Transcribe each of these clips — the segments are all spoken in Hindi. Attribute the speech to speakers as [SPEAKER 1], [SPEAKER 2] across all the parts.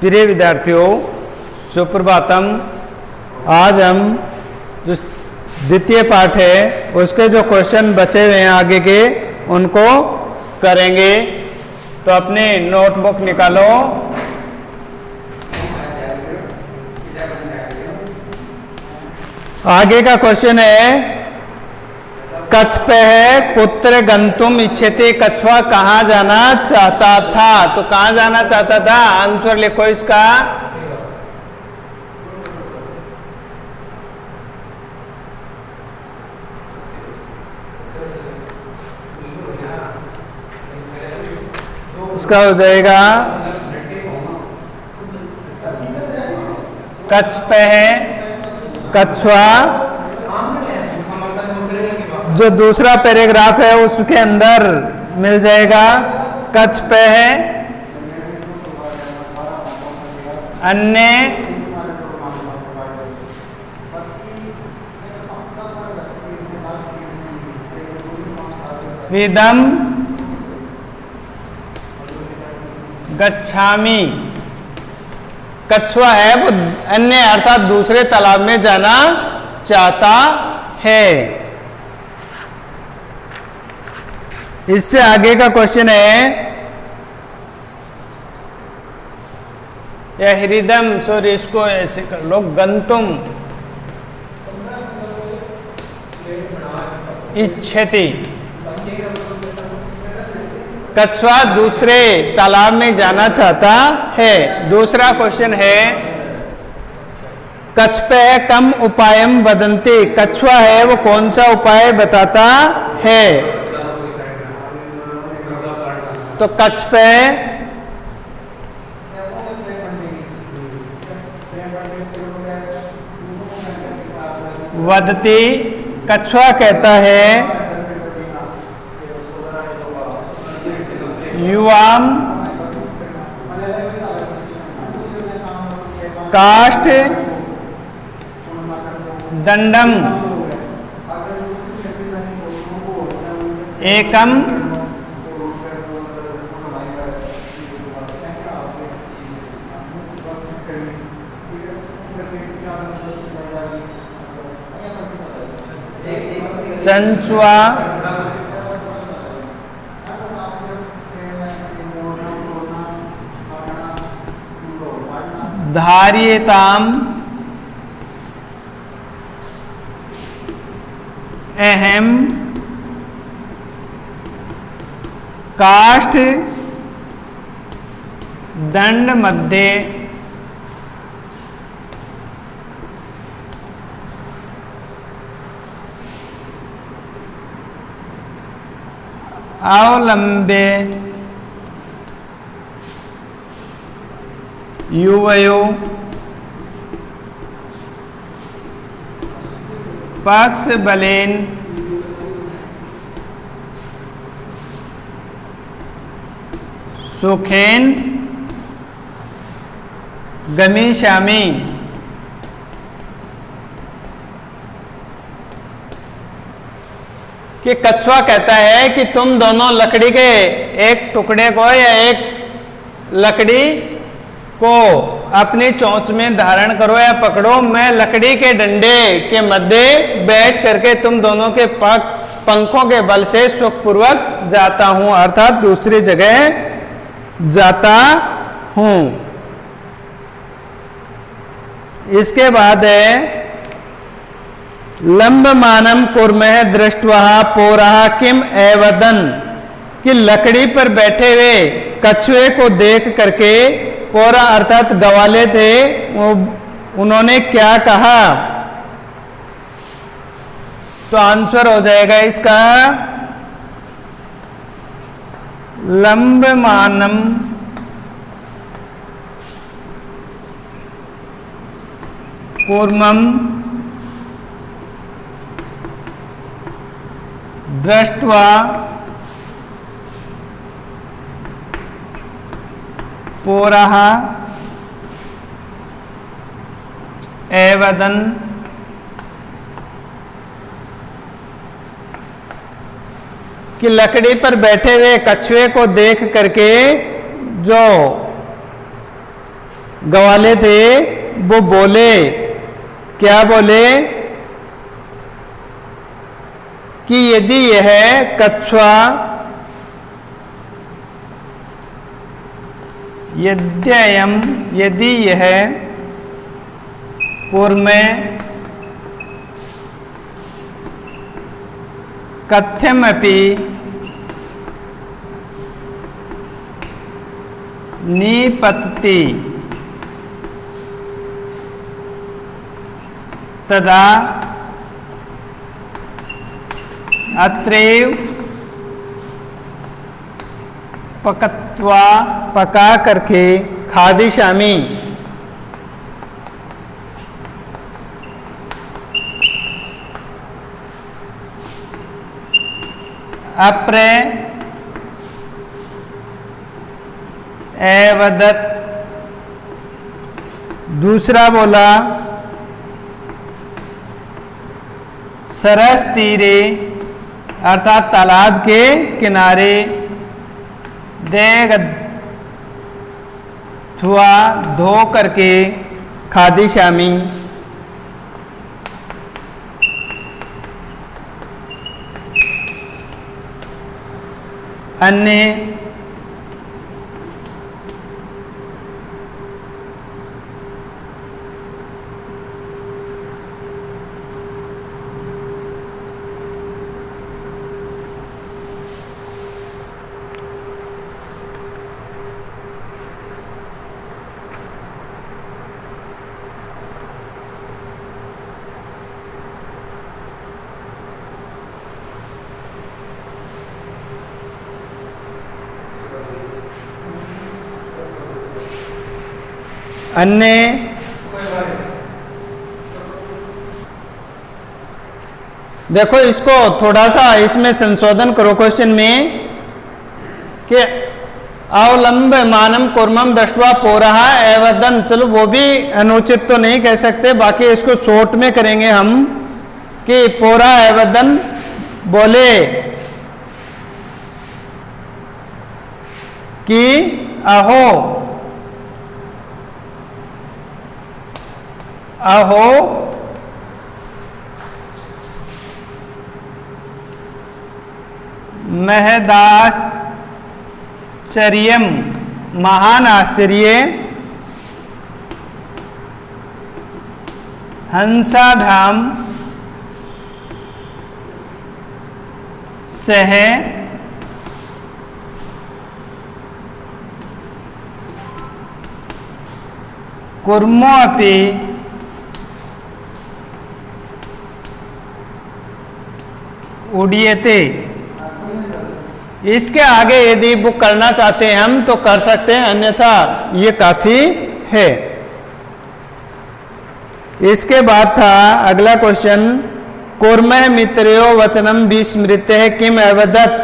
[SPEAKER 1] प्रिय विद्यार्थियों, सुप्रभातम। आज हम जो द्वितीय पाठ है उसके जो क्वेश्चन बचे हुए हैं आगे के उनको करेंगे। तो अपनी नोटबुक निकालो। आगे का क्वेश्चन है, कच्छपः कुत्र गंतुम इच्छति। कछुआ कहाँ जाना चाहता था? तो कहाँ जाना चाहता था? आंसर लिखो इसका। इसका हो जाएगा कच्छपः कछुआ। जो दूसरा पैराग्राफ है उसके अंदर मिल जाएगा। कच्छपः अन्य विदम गच्छामि। कछुआ है वो अन्य अर्थात दूसरे तालाब में जाना चाहता है। इससे आगे का क्वेश्चन है, या हृदम, सॉरी इसको ऐसे कर लो, गंतुम इच्छति। कछुआ दूसरे तालाब में जाना चाहता है। दूसरा क्वेश्चन है, कच्छपः कम उपायम वदन्ति। कछुआ है वो कौन सा उपाय बताता है? तो कच्छपः वदति। कछुआ कहता है युवाम काष्ठ दंडम एकम चंचुआ धार्यताम अहम काष्ठ दंड मध्ये अवलंबे युवयो पक्ष बलेन सुखेन गमिष्यामि। कि कछुआ कहता है कि तुम दोनों लकड़ी के एक टुकड़े को या एक लकड़ी को अपनी चोंच में धारण करो या पकड़ो। मैं लकड़ी के डंडे के मध्य बैठ करके तुम दोनों के पंखों के बल से सुखपूर्वक जाता हूं, अर्थात दूसरी जगह जाता हूं। इसके बाद है, लंबमानम कुर्मः दृष्ट्वा पोरः किम एवदन। कि लकड़ी पर बैठे हुए कछुए को देख करके, पोरा अर्थात गवाले थे, वो उन्होंने क्या कहा? तो आंसर हो जाएगा इसका लंबमानम कूर्मम दृष्ट्वा पोरः एवदन। कि लकड़ी पर बैठे हुए कछुए को देख करके जो ग्वाले थे वो बोले, क्या बोले कि यदि यह कछुआ यदि यह पूर्व में कथ्यमपि निपतति तदा अत्रैव पकत्वा पका करके खादिष्यामि। अप्रे एवदत्, दूसरा बोला सरस तीरे अर्थात तालाब के किनारे देगथुआ धो करके खादिष्यामि। अन्य अन्य देखो इसको थोड़ा सा इसमें संशोधन करो क्वेश्चन में कि अवलंब मानम कुर्मम दृष्टवा पोरहा एवदन, चलो वो भी अनुचित तो नहीं कह सकते, बाकी इसको शॉर्ट में करेंगे हम कि पोरा एवदन बोले कि अहो अहो महदाश्चर्यम, महान आश्चर्य हंसाधाम सह कुर्मो अपि उड़ियते। इसके आगे यदि बुक करना चाहते हैं हम तो कर सकते हैं, अन्यथा ये काफी है। इसके बाद था अगला क्वेश्चन, कुर्मः मित्रयो वचनम विस्मृत्य किम अवदत्।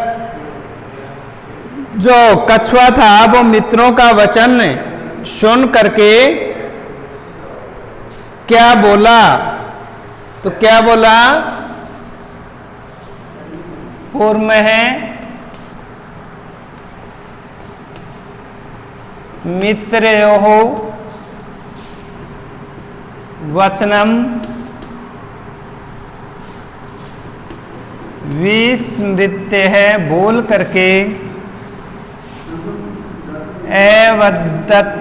[SPEAKER 1] जो कछुआ था वो मित्रों का वचन सुन करके क्या बोला, तो क्या बोला, पूर्व है मित्रयोः वचनम विस्मृत्य है बोल करके एवदत्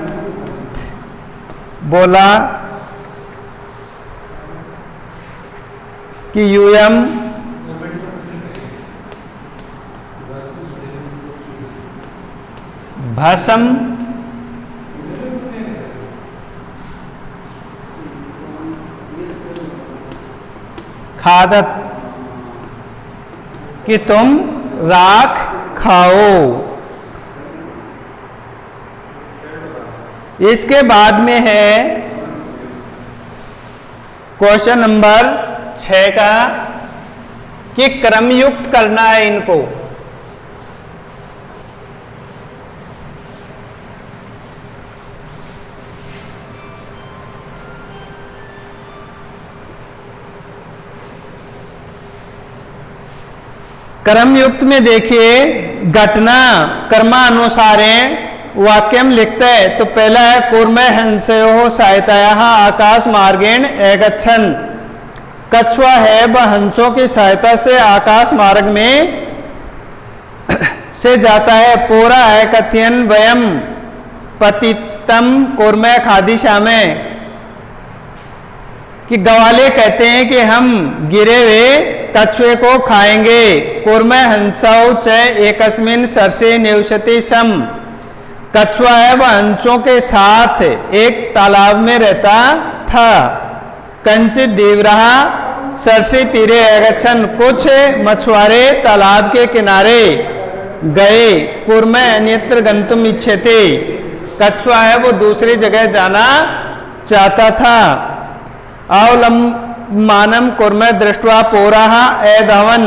[SPEAKER 1] बोला कि यूयम भसम खादत, कि तुम राख खाओ। इसके बाद में है क्वेश्चन नंबर 6 का कि क्रमयुक्त करना है इनको। क्रमयुक्त में देखिए घटना कर्मानुसार है वाक्यम लिखते हैं। तो पहला है कूर्मे हंसयो सहायताया आकाश मार्गेण एगच्छन। कछुआ है वह हंसों की सहायता से आकाश मार्ग में से जाता है। पूरा है कथयन वयम पतितम कूर्मे खादिशामे, कि गवाले कहते हैं कि हम गिरे हुए कछुए को खाएंगे। कूर्मे हंसौ च एकस्मिन सरसे निवसति सम। कछुआ है वह हंसों के साथ एक तालाब में रहता था। कंचित दीवरहा सरसे तीरे अगच्छन। कुछ मछुआरे तालाब के किनारे गए। कूर्मे अन्यत्र गंतुम इच्छते। कछुआ है वो दूसरी जगह जाना चाहता था। अवलंबमानम कूर्मे दृष्टवा पोराहा एधावन,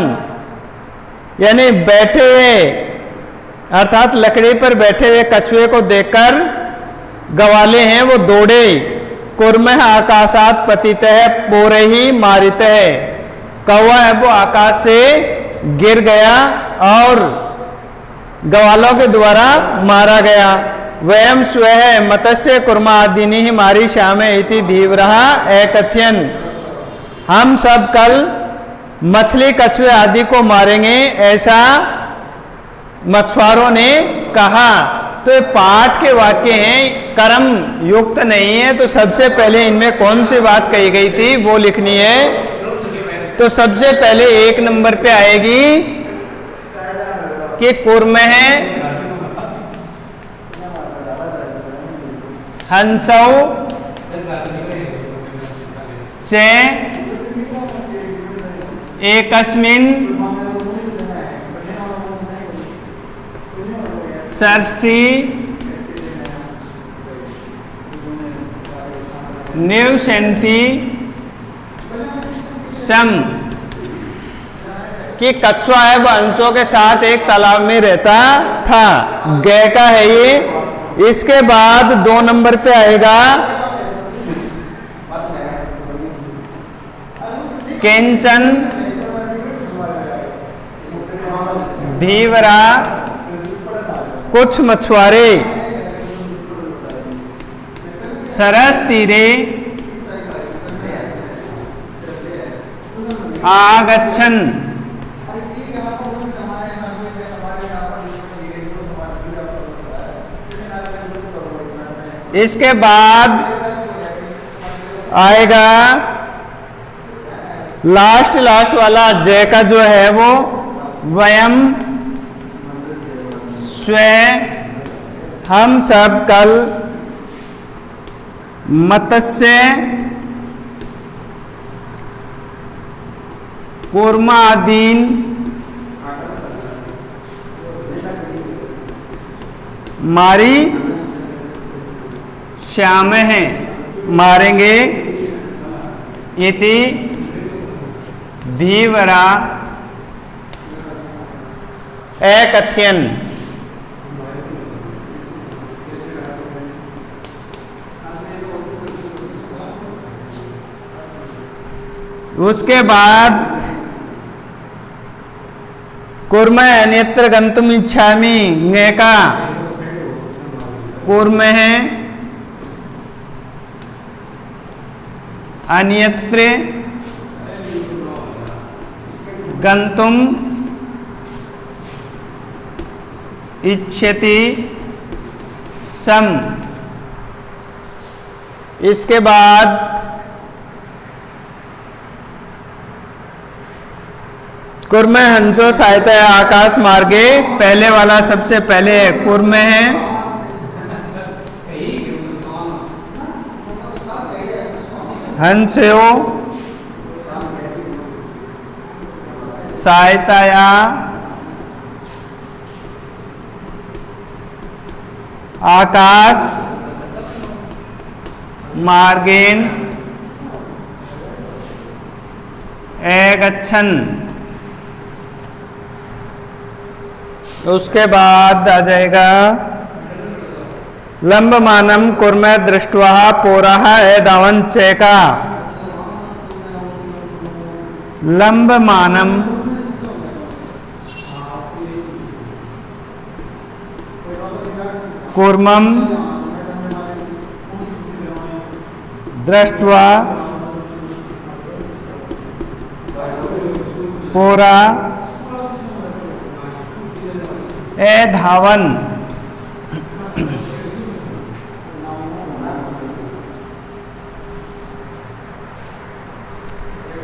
[SPEAKER 1] यानी बैठे हुए अर्थात लकड़ी पर बैठे हुए कछुए को देखकर गवाले हैं वो दौड़े। कूर्मे आकाशात पतित है पोरे ही मारित है। कौवा है वो आकाश से गिर गया और गवालों के द्वारा मारा गया। वयम स्वह मत्स्य कुर्मा आदिनी ही मारी श्यामे इति धीवरहा एकथ्यन। हम सब कल मछली कछुए आदि को मारेंगे, ऐसा मछुआरों ने कहा। तो ये पाठ के वाक्य हैं, कर्म युक्त नहीं है। तो सबसे पहले इनमें कौन सी बात कही गई थी वो लिखनी है। तो सबसे पहले 1 नंबर पे आएगी कि कूर्मे है हंसौ च एकस्मिन सरसी निवसन्ति सम, कि कछुआ है वह हंसों के साथ एक तालाब में रहता था। गय का है ये। इसके बाद 2 नंबर पे आएगा केंचन धीवरा। कुछ मछुआरे सरस तीरे आगच्छन। इसके बाद आएगा लास्ट वाला जय का जो है वो वयम स्वयं हम सब कल मत्स्य कूर्मादीन मारी श्याम है मारेंगे इति धीवरा एकथ्यन। उसके बाद कूर्म अन्यत्र गंतुम इच्छामि नेका। कूर्म है अन्यत्र गंतुम इच्छति सम। इसके बाद कूर्म हंसो सहायता है आकाश मार्गे। पहले वाला सबसे पहले कूर्म है हंसो सहायताया आकाश मार्गेन एगच्छन। उसके बाद आ जाएगा लंबमानम कूर्म दृष्ट्वा पोराह एदावन चेका। लंबमानम कूर्मं दृष्ट्वा पुरा धावन।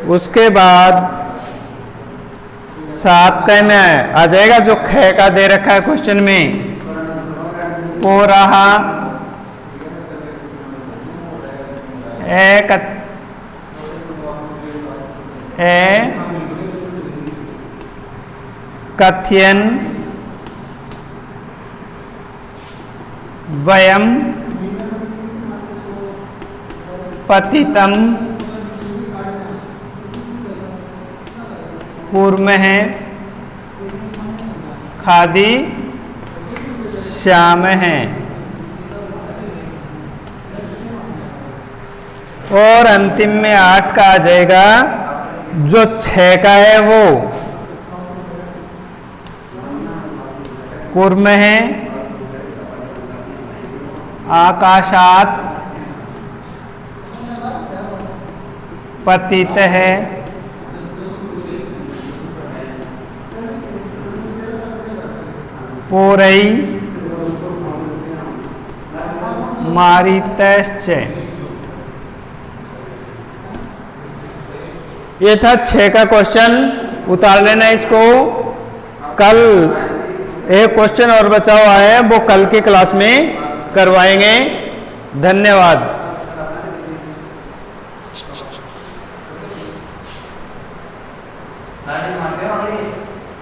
[SPEAKER 1] उसके बाद 7 का में आ जाएगा जो ख का दे रखा है क्वेश्चन में, पोरहा कथयन वयम पतितम कूर्मः खादी श्यामः। और अंतिम में 8 का आ जाएगा, जो 6 का है वो कूर्मः आकाशात पतितः पोरै मारितश्च। ये था 6 का क्वेश्चन, उतार लेना इसको। कल एक क्वेश्चन और बचा हुआ है, वो कल की क्लास में करवाएंगे। धन्यवाद।